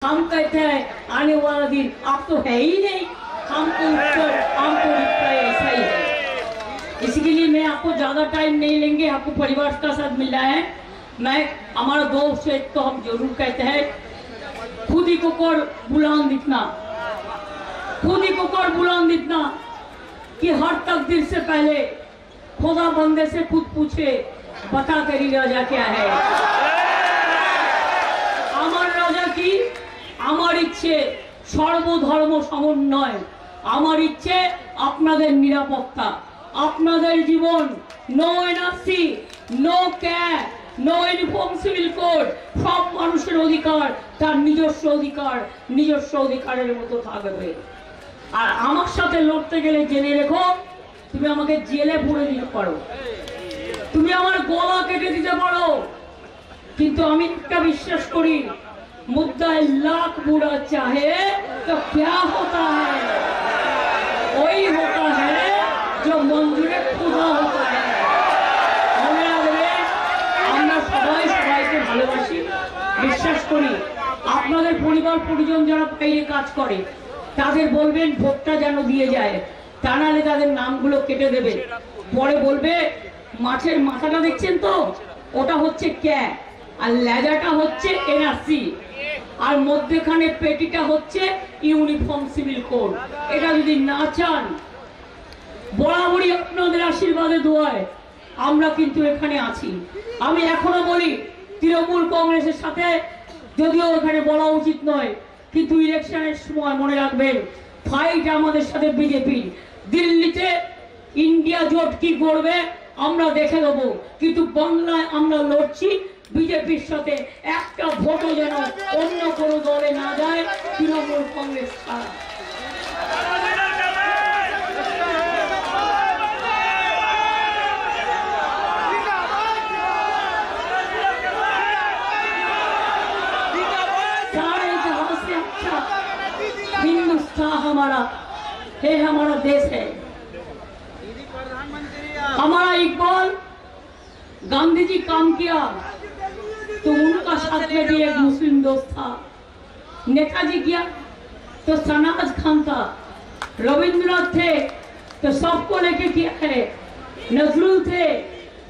हम कहते हैं आने वाला दिन अब तो है ही नहीं, हमको उत्तर हमको रिप्लाई ऐसा ही है। इसके लिए मैं आपको ज्यादा टाइम नहीं लेंगे, आपको परिवार का साथ मिल रहा है। मैं हमारा दोस्त से तो हम जरूर कहते हैं खुद ही को कर बुलंद इतना, खुद ही को कर बुलंद इतना कि हर तकदीर से पहले खुदा बंदे से खुद पूछे बता तेरी राजा क्या है। আমার রাজা কি? আমার ইচ্ছে সর্বধর্ম সমন্বয়, আমার ইচ্ছে আপনাদের নিরাপত্তা, আপনাদের জীবন, no NRC, no CAB, no uniform civil code, সব মানুষের অধিকার তার নিজস্ব অধিকার, নিজস্ব অধিকারের মতো থাকবে। আর আমার সাথে লড়তে গেলে জেনে রেখো তুমি আমাকে জেলে পুরে দিতে পারো, তুমি আমার গলা কেটে দিতে পারো, কিন্তু আমি একটা বিশ্বাস করি मुद्दा लाख बुरा चाहे तो क्या होता है, वही होता है जो मंजूरे खुदा होता है। আমরা সবাই সবাইকে ভালোবাসি, বিশ্বাস করি। আপনাদের পরিবার পরিজন যারা বাইরে কাজ করে তাদের বলবেন ভোটটা যেন দিয়ে যায়, তা নাহলে তাদের নামগুলো কেটে দেবে। পরে বলবে মাছের মাথাটা দেখছেন তো, ওটা হচ্ছে ক্যাব আর লেজাটা হচ্ছে এনআরসি আর মধ্যখানে পেটিটা হচ্ছে ইউনিফর্ম সিভিল কোড। এটা যদি না চান, বরাবরই আপনাদের আশীর্বাদে দোয়ায় আমরা কিন্তু এখানে আছি। আমি এখনো বলি তৃণমূল কংগ্রেসের সাথে, যদিও এখানে বলা উচিত নয়, কিন্তু ইলেকশনের সময় মনে রাখবেন ফাইট আমাদের সাথে বিজেপি। দিল্লিতে ইন্ডিয়া জোট কি করবে আমরা দেখে দেবো, কিন্তু বাংলায় আমরা লড়ছি বিজেপির সাথে। একটা ভোটও যেন অন্য কোনো দলে না যায় তৃণমূল কংগ্রেস ছাড়া। सारे जहां से अच्छा हिंदुस्तान हमारा है, हमारा देश है। हमारा इकबाल गांधी जी काम किया तो उनका साथ में भी एक मुस्लिम दोस्त था, नेताजी किया तो सनाज खान था, रविंद्रनाथ थे तो सबको लेके किया है, नजरुल थे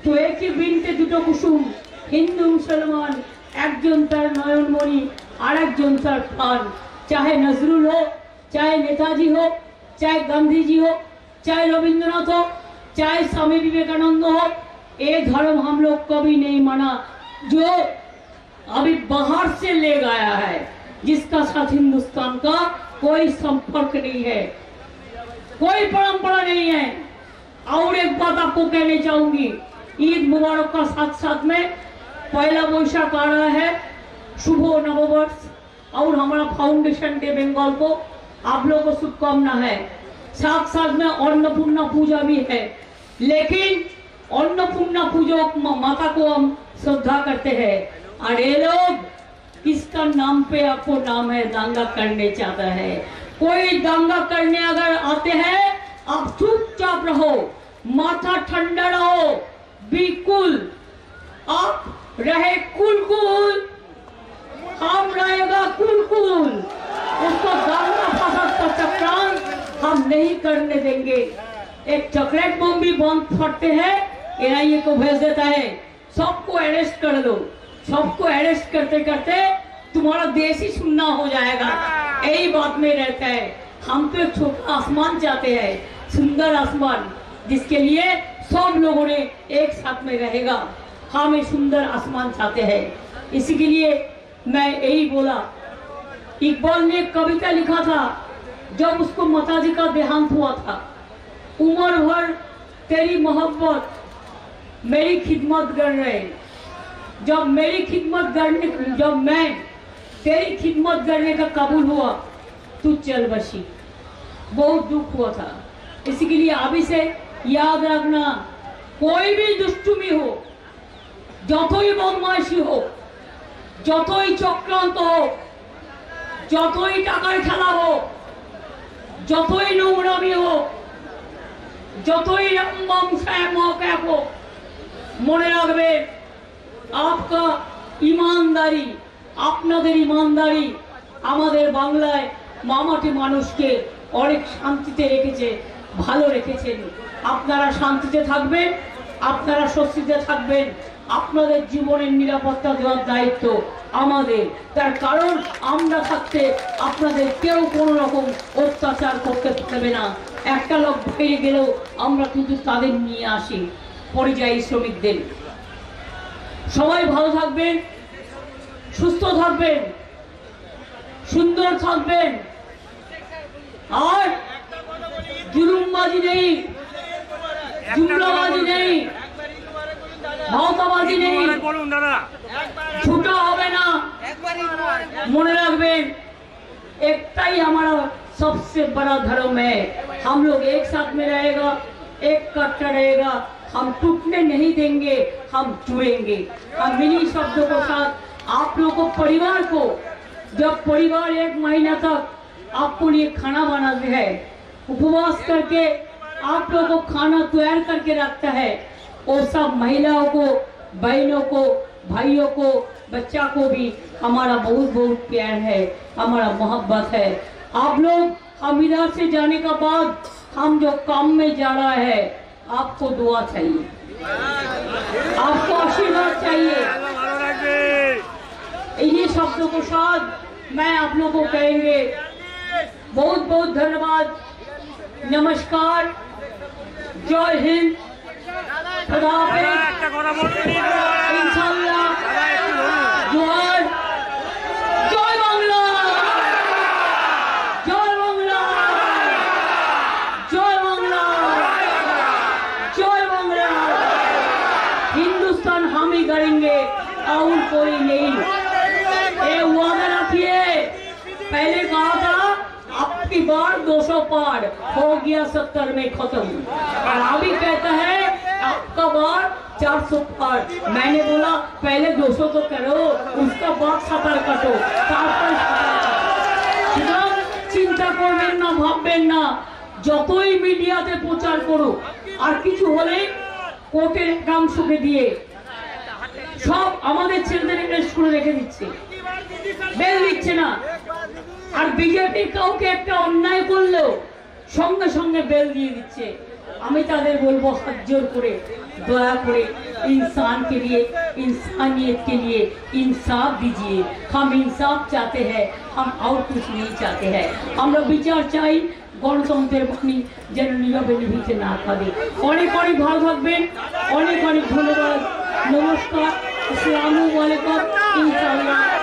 तो एक ही बिनते दुटो कुसुम, हिंदू मुसलमान একজন তার নয়নমণি আর একজন তার প্রাণ। चाहे नजरुल हो, चाहे नेताजी हो, चाहे गांधी जी हो, चाहे रविंद्रनाथ हो, चाहे स्वामी विवेकानंद हो, ये धर्म हम लोग कभी नहीं माना जो अभी बाहर से ले गया है, जिसका साथ हिंदुस्तान का कोई संपर्क नहीं है, कोई परंपरा नहीं है। और एक बात आपको कहना चाहूंगी, ईद मुबारक का साथ साथ में पहला बैशाख आ रहा है, शुभ नववर्ष और हमारा फाउंडेशन डे बंगाल को आप लोगों को शुभकामना है। साथ साथ में अन्नपूर्णा पूजा भी है, लेकिन अन्नपूर्णा पूजा माता को हम श्रद्धा करते हैं और ये लोग किसका नाम पे आपको नाम है दंगा करने चाहता है। कोई दंगा करने अगर आते हैं आप चुपचाप रहो, माथा ठंडा रहो, बिल्कुल आप रहे कुल कुल, हम रहेगा कुल कुल। उसको दंगा फसाद का चक्रांत हम नहीं करने देंगे। एक चॉकलेट बम भी बंद फटते हैं, एनआईए को भेज देता है, सबको अरेस्ट कर लो। सबको अरेस्ट करते करते तुम्हारा देश ही सुनना हो जाएगा, यही बात में रहता है। हम तो एक छोटा आसमान चाहते हैं, सुंदर आसमान, जिसके लिए सब लोगों ने एक साथ में रहेगा। हम एक सुंदर आसमान चाहते हैं, इसी के लिए मैं यही बोला। इकबाल ने एक कविता लिखा था जब उसको माताजी का देहांत हुआ था, उम्र भर तेरी मोहब्बत मेरी खिदमत कर रहे, जब मेरी खिदमत करने, जब मैं तेरी खिदमत करने का काबुल हुआ तू चल बसी। बहुत दुख हुआ था, इसी के लिए अभी से याद रखना, कोई भी दुष्टुमी हो, যতই বদমাইশি হোক, যতই চক্রান্ত হোক, যতই টাকার খেলা হোক, যতই নোংরামি হোক, যতই রামবংশায় মহাকাপ হোক, মনে রাখবে आपका ईमानदारी, আপনাদের ईमानदारी আমাদের বাংলায় মামাটি মানুষকে অনেক শান্তিতে রেখেছে, ভালো রেখেছেন। আপনারা শান্তিতে থাকবেন, আপনারা স্বস্তিতে থাকবেন। আপনাদের জীবনের নিরাপত্তা দেওয়ার দায়িত্ব আমাদের। তার কারণ আমরা থাকতে আপনাদের কেউ কোনো রকম অত্যাচার করতে পারবে না। একটা লোক বাইরে গেলেও আমরা কিন্তু তাদের নিয়ে আসি, পরিযায়ী শ্রমিকদের। সবাই ভালো থাকবেন, সুস্থ থাকবেন, সুন্দর থাকবেন। আর জুলুমবাজি নেই, জুমলাবাজি নেই, ভাওতাবাজি নেই, ছুটা হবে না। মনে রাখবেন, एकताई हमारा सबसे बड़ा धर्म है। हम लोग एक साथ में रहेगा, एक कट्टा रहेगा। हम टूटने नहीं देंगे, हम जुड़ेंगे। हम इन्हीं शब्दों के साथ आप लोगों को, परिवार को, जब परिवार 1 महीना तक आपको लिए खाना बनाते हैं, उपवास करके आप लोगों को खाना तैयार करके रखता है, वो सब महिलाओं को, बहनों को, भाइयों को, बच्चा को भी हमारा बहुत बहुत प्यार है, हमारा मोहब्बत है। आप लोग, हम इधर से जाने के बाद हम जो काम में जा रहा है, आपको दुआ चाहिए, आपको आशीर्वाद चाहिए। इन्हीं शब्दों के साथ मैं आप लोगों को कहेंगे बहुत बहुत धन्यवाद, नमस्कार, जय हिंद, खुदा हाफिज, इंशाल्लाह, जोहार, जय बांग्ला, जय बांग्ला, जय बांग्ला, जय बांग्ला। हिंदुस्तान हम ही करेंगे और कोई नहीं। ये वादा रखिए, पहले कहा था आपकी बार 200 पार हो गया, 70 में खत्म। और अभी कहता है आपका बार 400 पार। मैंने बोला पहले 200 तो करो, उसका बाद 70 काटो, তারপর চিন্তা করবেন না, ভাববেন না। যতই মিডিয়াতে প্রচার করো, আর কিছু হলে কোর্টের একাংশকে দিয়ে সব আমাদের ছেলেদের অ্যারেস্ট করে রেখে দিচ্ছে, বেল দিচ্ছে না। আর বিজেপি কাউকে একটা অন্যায় করলেও সঙ্গে সঙ্গে বেল দিয়ে দিচ্ছে। আমি তাদের বলবো হাত জোর করে, দয়া করে इंसान के लिए, इंसानियत के लिए इंसाफ दीजिए। हम इंसाफ चाहते हैं, हम और कुछ नहीं चाहते हैं। আমরা বিচার চাই, গণতন্ত্রের বাণী যেন নীরবে নিভিতে না থাকে। অনেক অনেক ভালো থাকবেন, অনেক অনেক ধন্যবাদ, নমস্কার, আসসালামু আলাইকুম, ইনশাআল্লাহ।